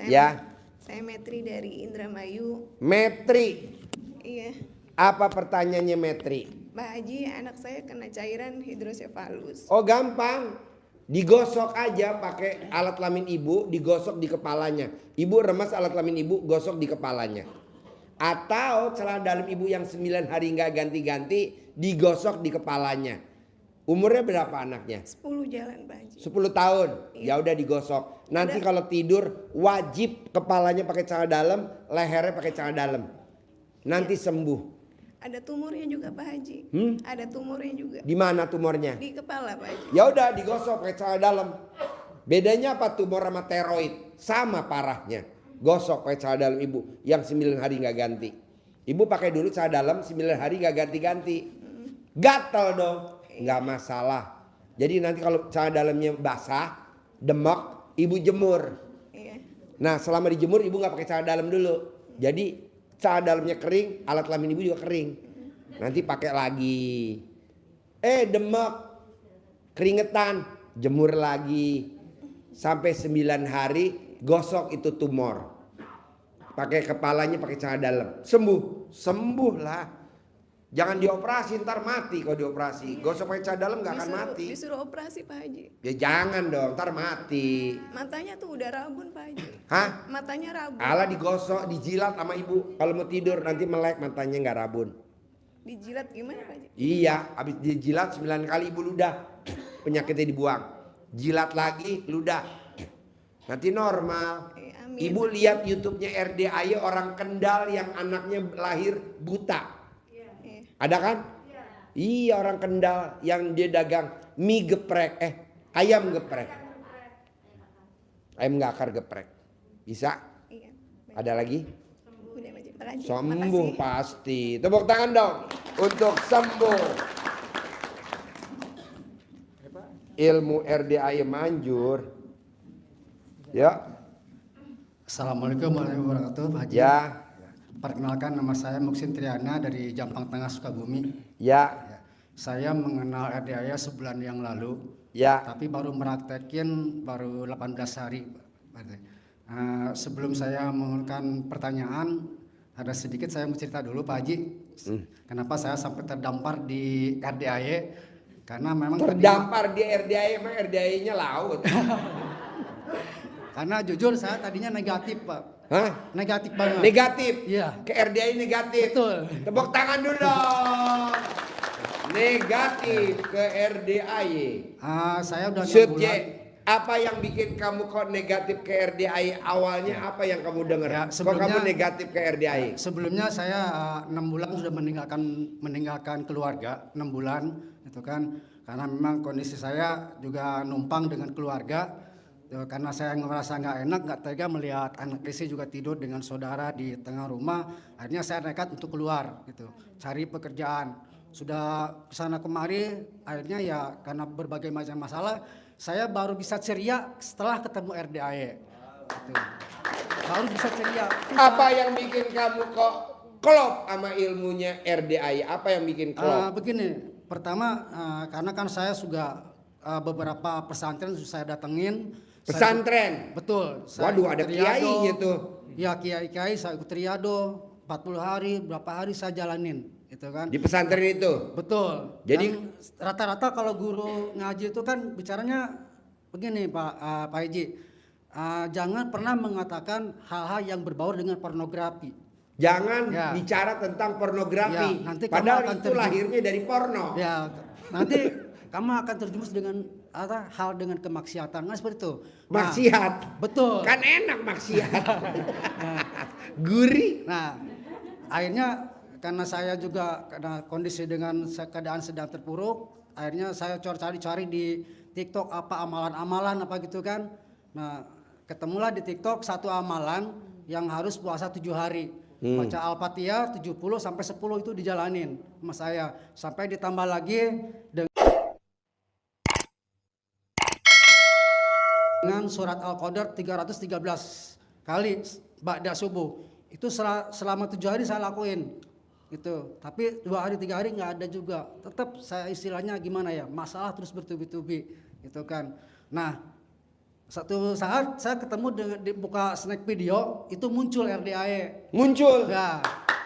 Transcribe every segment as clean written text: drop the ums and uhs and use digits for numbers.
Ya. Saya Metri dari Indramayu. Metri. Iya. Apa pertanyaannya Metri? Pak Haji, anak saya kena cairan hidrosefalus. Oh gampang. Digosok aja pakai alat kelamin ibu, digosok di kepalanya. Ibu remas alat kelamin ibu, gosok di kepalanya. Atau celana dalam ibu yang 9 hari nggak ganti-ganti, digosok di kepalanya. Umurnya berapa anaknya? 10 jalan Pak Haji. 10 tahun. Ya Iya. udah digosok. Nanti kalau tidur wajib kepalanya pakai celana dalam, lehernya pakai celana dalam. Nanti sembuh. Ada tumornya juga Pak Haji. Ada tumornya juga. Di mana tumornya? Di kepala Pak Haji. Ya udah digosok pakai celana dalam. Bedanya apa tumor sama steroid? Sama parahnya. Gosok pakai celana dalam ibu yang 9 hari nggak ganti. Ibu pakai dulu celana dalam 9 hari nggak ganti-ganti. Gatel dong. Nggak masalah. Jadi nanti kalau celana dalamnya basah, demek, ibu jemur. Iya. Nah selama dijemur ibu nggak pakai celana dalam dulu. Jadi celana dalamnya kering, alat kelamin ibu juga kering. Nanti pakai lagi. Demek, keringetan, jemur lagi. Sampai 9 hari gosok itu tumor. Pakai kepalanya pakai celana dalam. Sembuh lah. Jangan dioperasi ntar mati kalau dioperasi. Gosok pakai celana dalam nggak akan mati. Disuruh operasi Pak Haji. Ya jangan dong, ntar mati. Matanya tuh udah rabun Pak Haji. Hah? Matanya rabun. Alah digosok, dijilat sama ibu. Kalau mau tidur nanti melek matanya nggak rabun. Dijilat gimana Pak Haji? Iya, habis dijilat 9 kali ibu ludah. Penyakitnya dibuang. Jilat lagi, ludah. Nanti normal. Amin. Ibu lihat YouTube-nya RDAY orang Kendal yang anaknya lahir buta. Iya. Ada kan? Iya orang Kendal yang dia dagang mie geprek, ayam geprek. Ayam gakar geprek. Bisa? Iya. Ada lagi? Udah Pak Haji. Makasih. Sembuh pasti. Tepuk tangan dong untuk sembuh. Ilmu RDAY manjur. Ya. Assalamualaikum warahmatullahi wabarakatuh Pak Haji. Ya. Perkenalkan nama saya Muksin Triana dari Jampang Tengah Sukabumi. Ya. Saya mengenal RDAY sebulan yang lalu. Ya. Tapi baru meraktekin baru 18 hari. Sebelum saya mengeluarkan pertanyaan, ada sedikit saya mau cerita dulu Pak Haji. Kenapa saya sampai terdampar di RDAY? Karena memang Terdampar di RDAY, emang RDAY-nya laut. Karena jujur saya tadinya negatif Pak. Hah? Negatif banget. Negatif? Iya. Ke RDAY negatif? Betul. Tepuk tangan dulu dong. Negatif ke RDAY. Saya udah 6 bulan. Subjek, apa yang bikin kamu kok negatif ke RDAY? Awalnya apa yang kamu dengar? Ya, kok kamu negatif ke RDAY? Sebelumnya saya 6 bulan sudah meninggalkan keluarga, 6 bulan itu kan, karena memang kondisi saya juga numpang dengan keluarga. Karena saya ngerasa nggak enak, nggak tega melihat anak istri juga tidur dengan saudara di tengah rumah. Akhirnya saya nekat untuk keluar, gitu, cari pekerjaan. Sudah kesana kemari, akhirnya ya karena berbagai macam masalah, saya baru bisa ceria setelah ketemu RDAY. Gitu. Baru bisa ceria. Apa yang bikin kamu kok klop sama ilmunya RDAY? Apa yang bikin klop? Begini, pertama karena kan saya juga beberapa pesantren saya datengin. Pesantren? Betul. Waduh, ada kiainya tuh. Ya kiai-kiai saya ikut triado 40 hari, berapa hari saya jalanin, itu kan. Di pesantren itu? Betul. Jadi rata-rata kalau guru ngaji itu kan bicaranya begini Pak Haji, jangan pernah mengatakan hal-hal yang berbau dengan pornografi. Jangan bicara tentang pornografi. Ya, nanti padahal itu lahirnya dari porno. Ya, nanti kamu akan terjumus dengan hal dengan kemaksiatan, nggak seperti itu. Maksiat. Betul. Kan enak maksiat. Gurih. Nah, akhirnya karena saya juga karena kondisi dengan keadaan sedang terpuruk, akhirnya saya cari-cari di TikTok apa amalan-amalan apa gitu kan. Nah, ketemulah di TikTok satu amalan yang harus puasa 7 hari. Baca Al-Fatihah 70 sampai 10 itu dijalanin sama saya. Sampai ditambah lagi dengan surat Al-Qadar 313 kali ba'da subuh. Itu selama 7 hari saya lakuin. Gitu. Tapi 2 hari 3 hari nggak ada juga. Tetap saya istilahnya gimana ya? Masalah terus bertubi-tubi gitu kan. Nah, Satu saat saya ketemu dengan dibuka snack video itu muncul RDAE. Muncul. Ya,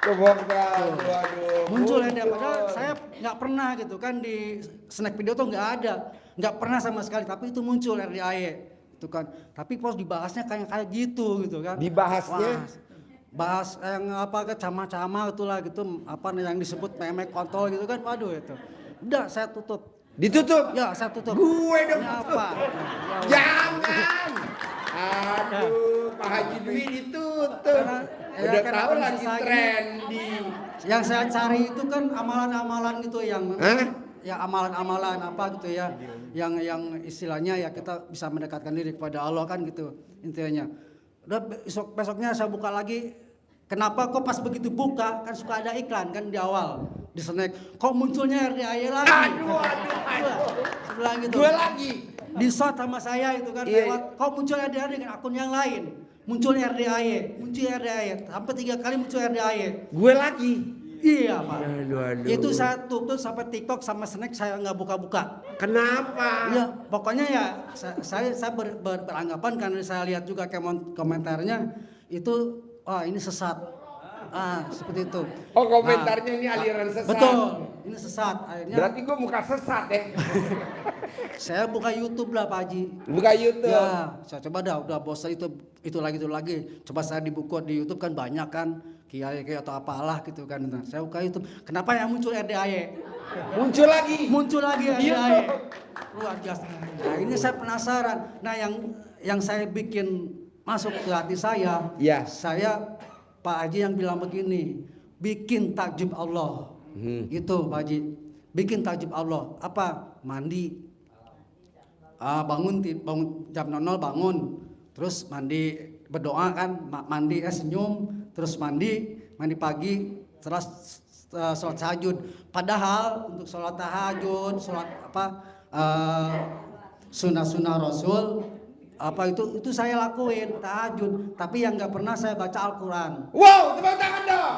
Tepuk tangan. Waduh. muncul RDAE. Padahal saya nggak pernah gitu kan di snack video tuh nggak ada, nggak pernah sama sekali. Tapi itu muncul RDAE, itu kan. Tapi pas dibahasnya kayak gitu kan. Dibahasnya? Wah, bahas yang apa ke cama-cama itulah gitu, apa yang disebut memek kontol gitu kan. Waduh itu. Udah saya tutup. Ditutup. Ya, saya tutup. Gue dong. Ini apa? Jangan. Aduh, Pak Haji Dwi ditutup. Karena, ya, Udah karena tahu kondisi lagi saya trending. Yang saya cari itu kan amalan-amalan gitu yang Hah? ya amalan-amalan apa gitu ya. Yang istilahnya ya kita bisa mendekatkan diri kepada Allah kan gitu intinya. Udah besoknya saya buka lagi. Kenapa kok pas begitu buka kan suka ada iklan kan di awal di snack. Kok munculnya RDAE lagi? Aduh. Sebelah gitu. Gue lagi. Di shot sama saya itu kan Iya. lewat. Kok muncul RDAE dengan akun yang lain? Muncul RDAE, muncul RDAE. Sampai 3 kali muncul RDAE. Gue lagi. Iya Pak. Aduh. Itu saya tutup sampai TikTok sama snack saya nggak buka-buka. Kenapa? Ya pokoknya ya saya beranggapan karena saya lihat juga komentarnya itu wah ini sesat. Seperti itu. Oh, komentarnya ini aliran sesat. Betul, ini sesat. Akhirnya Berarti gue muka sesat ya. saya buka YouTube lah Pak Haji. Buka YouTube. Ya, saya coba udah bosan itu lagi. Coba saya dibuka di YouTube kan banyak kan kiai atau apalah gitu kan. Nah, saya buka YouTube. Kenapa yang muncul RDAE? Muncul lagi. Muncul lagi Gitu. RDAE. Luar biasa. Nah, ini saya penasaran. Nah, yang saya bikin masuk ke hati saya, Ya. saya Pak Haji yang bilang begini, bikin takjub Allah. Itu Pak Haji. Bikin takjub Allah. Apa? Mandi. Bangun jam 00 bangun. Terus mandi berdoa kan, mandi senyum, terus mandi pagi, terus sholat tahajud. Padahal untuk sholat tahajud, sholat sunnah Rasul apa itu saya lakuin tahajud, tapi yang nggak pernah saya baca Al-Quran. Wow, tepuk tangan dong.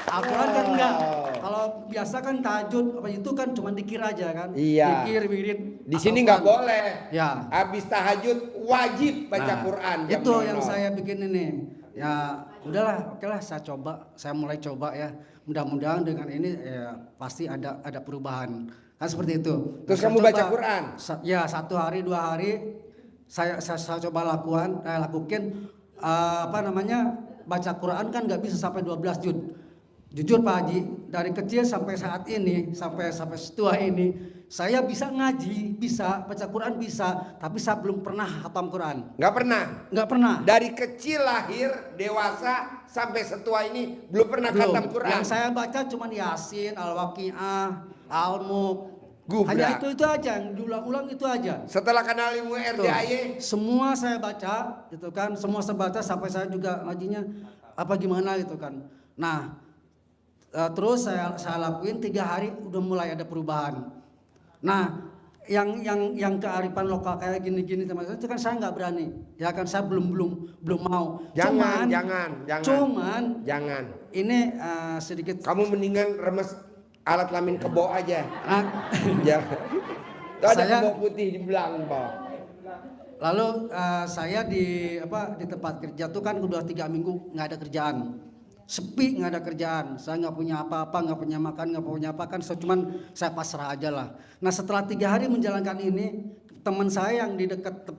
Al-Quran kan enggak. Kalau biasa kan tahajud apa itu kan cuma dikir aja kan. Iya. Dikir, wirid. Di sini nggak boleh. Ya. Habis tahajud wajib baca Nah, Quran. jam itu 00. yang saya bikin ini. Ya udahlah, okelah saya mulai coba ya. Mudah-mudahan dengan ini ya, pasti ada perubahan. Kan seperti itu. Terus Saya kamu baca coba, Quran? Ya 1 hari 2 hari saya coba lakukan baca Quran kan nggak bisa sampai 12 juz. Jujur Pak Haji, dari kecil sampai saat ini, sampai setua ini, saya bisa ngaji, bisa baca Quran bisa, tapi saya belum pernah hatam Quran. Nggak pernah. Nggak pernah. Dari kecil lahir, dewasa sampai setua ini belum pernah Belum. khatam Quran. Yang saya baca cuma Yasin, Al-Waqi'ah, Al-Mulk. Gubrak. Hanya itu aja, yang diulang-ulang itu aja. Setelah kenal ilmu Tuh. RDAE, Semua saya baca, gitu kan. Semua saya baca sampai saya juga ngajinya apa gimana gitu kan. Nah, terus saya lakuin 3 hari udah mulai ada perubahan. Nah, yang kearifan lokal kayak gini-gini teman-teman itu kan saya nggak berani. Ya kan saya belum mau. jangan. Cuman ini sedikit Kamu mendingan remes alat kelamin kebo aja. ah, Jangan. Tuh ada Saya- kebo putih di belakang, Pak. lalu saya di tempat kerja tuh kan udah 3 minggu nggak ada kerjaan. Sepi, nggak ada kerjaan, saya nggak punya apa-apa, nggak punya makan, nggak punya apa kan, cuman saya pasrah aja lah. Nah setelah 3 hari menjalankan ini, teman saya yang di dekat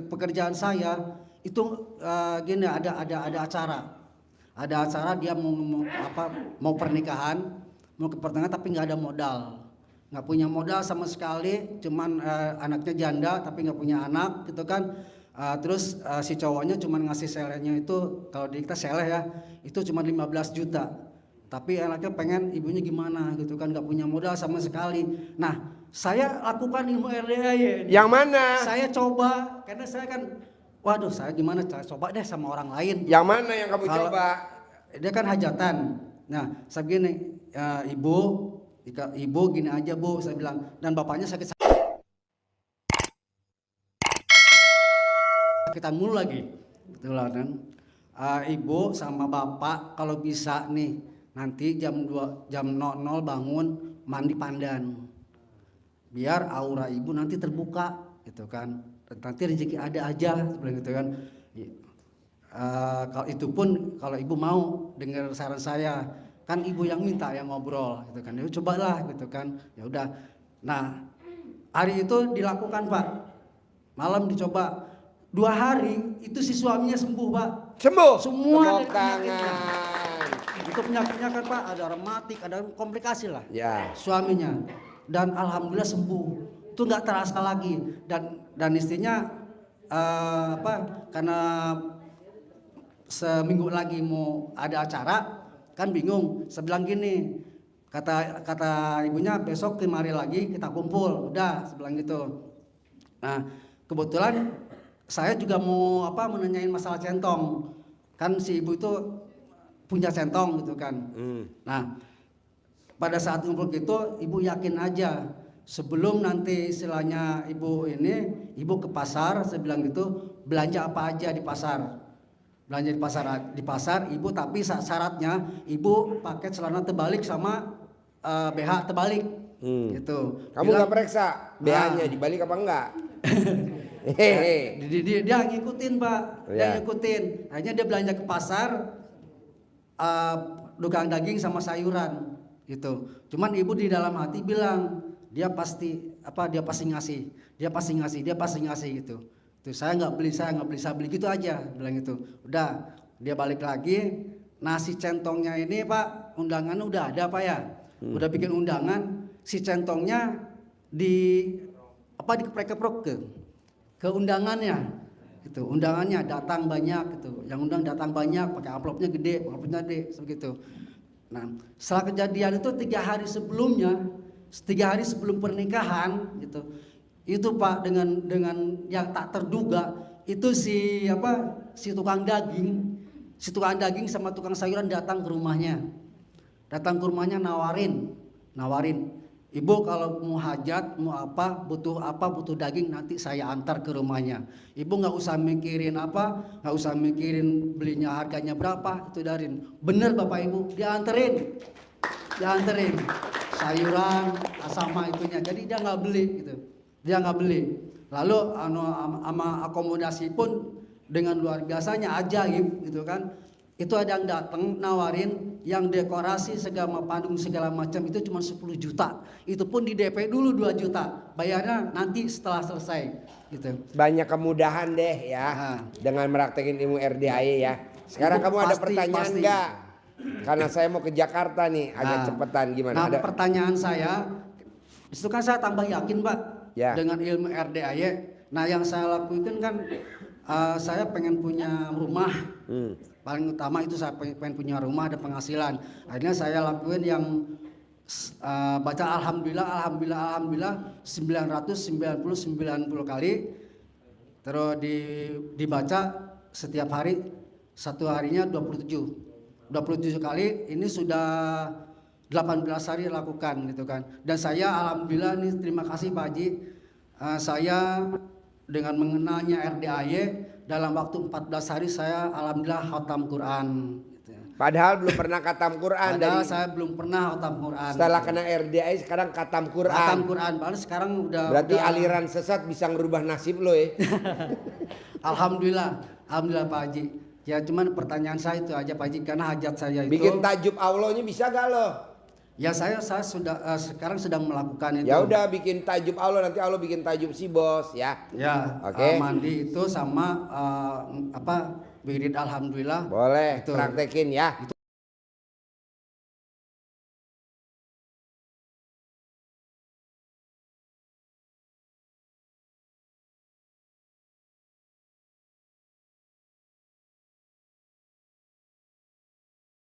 pekerjaan saya itu gini ada acara dia mau pernikahan, mau ke pernikahan tapi nggak ada modal, nggak punya modal sama sekali, cuman anaknya janda tapi nggak punya anak gitu kan. Terus si cowoknya cuma ngasih selenya itu, kalau di kita seleh ya, itu cuma 15 juta. Tapi anaknya pengen ibunya gimana gitu kan, nggak punya modal sama sekali. Nah, saya lakukan ilmu RDAE. Yang mana? Saya coba, karena saya kan, waduh saya gimana, saya coba deh sama orang lain. Yang mana yang kamu Kalau- coba? Dia kan hajatan. Nah, saya begini, ibu gini aja bu, saya bilang, dan bapaknya sakitan mulu lagi, itulah kan. Ibu sama bapak kalau bisa nih nanti jam 00 bangun mandi pandan, biar aura ibu nanti terbuka, gitu kan. nanti rezeki ada aja seperti gitu kan. Kalau itu pun kalau ibu mau dengar saran saya, kan ibu yang minta yang ngobrol gitu kan, ya cobalah gitu kan, ya udah. Nah hari itu dilakukan Pak, malam dicoba 2 hari itu si suaminya sembuh Pak. Sembuh. Semua Tepuk dari penyakitnya. tangan. Untuk penyakitnya kan Pak ada rematik, ada komplikasi lah. Ya. Suaminya, dan alhamdulillah sembuh. Itu nggak terasa lagi, dan istrinya karena seminggu lagi mau ada acara kan bingung. Saya bilang gini, kata ibunya besok kemari lagi kita kumpul, udah saya bilang gitu. Nah kebetulan saya juga mau menanyain masalah centong, kan si ibu itu punya centong gitu kan. Nah pada saat ngumpul gitu ibu yakin aja sebelum nanti istilahnya ibu ke pasar, saya bilang gitu, belanja apa aja di pasar. Belanja di pasar ibu, tapi syaratnya ibu pakai celana terbalik sama BH terbalik gitu. Kamu nggak periksa BH-nya dibalik apa enggak? Dia ngikutin Pak, dia ngikutin. Akhirnya dia belanja ke pasar, tukang daging sama sayuran gitu. Cuman ibu di dalam hati bilang dia pasti ngasih gitu. Tuh saya nggak beli gitu aja, bilang gitu. Udah dia balik lagi, nasi centongnya ini Pak, undangannya udah ada Pak ya, udah bikin undangan, si centongnya dikeprek-keprek ke undangannya, gitu. Undangannya datang banyak gitu, yang undang datang banyak, pakai amplopnya gede, seperti itu. Nah setelah kejadian itu 3 hari sebelum pernikahan gitu. Itu Pak dengan yang tak terduga itu si tukang daging sama tukang sayuran datang ke rumahnya. Nawarin. Ibu kalau mau hajat, butuh daging nanti saya antar ke rumahnya. Ibu nggak usah mikirin belinya harganya berapa, itu darin. Bener Bapak Ibu, dianterin sayuran sama itunya. Jadi dia nggak beli gitu. Lalu sama akomodasi pun dengan luar biasanya ajaib gitu kan. Itu ada yang datang nawarin yang dekorasi segala panggung segala macam itu cuma 10 juta. Itu pun di DP dulu 2 juta. Bayarnya nanti setelah selesai gitu. Banyak kemudahan deh ya dengan meraktekin ilmu RDAY ya. Sekarang kamu ada pertanyaan enggak? Karena saya mau ke Jakarta nih, agak cepetan gimana? Nah, pertanyaan saya itu kan saya tambah yakin Pak dengan ilmu RDAY. Nah yang saya lakukan kan saya pengen punya rumah. Paling utama itu saya pengen punya rumah dan penghasilan. Akhirnya saya lakuin yang baca alhamdulillah 990 kali. Terus dibaca setiap hari, satu harinya 27 kali. Ini sudah 18 hari lakukan gitu kan. Dan saya alhamdulillah nih, terima kasih Pak Haji, saya dengan mengenalnya RDAY dalam waktu 14 hari saya alhamdulillah khatam Quran gitu. Padahal belum pernah khatam Quran. Saya belum pernah khatam Quran. Setelah kena RDAY sekarang khatam Quran. Padahal sekarang Berarti aliran sesat bisa ngerubah nasib lo ya. Alhamdulillah Pak Haji. Ya cuman pertanyaan saya itu aja Pak Haji, karena hajat saya itu. Bikin tajub Allahnya bisa gak lo? Ya saya sudah sekarang sedang melakukan itu. Ya udah bikin tajub Allah, nanti Allah bikin tajub si bos ya. Ya. Oke. Mandi itu sama wirid alhamdulillah. Boleh itu. praktekin ya.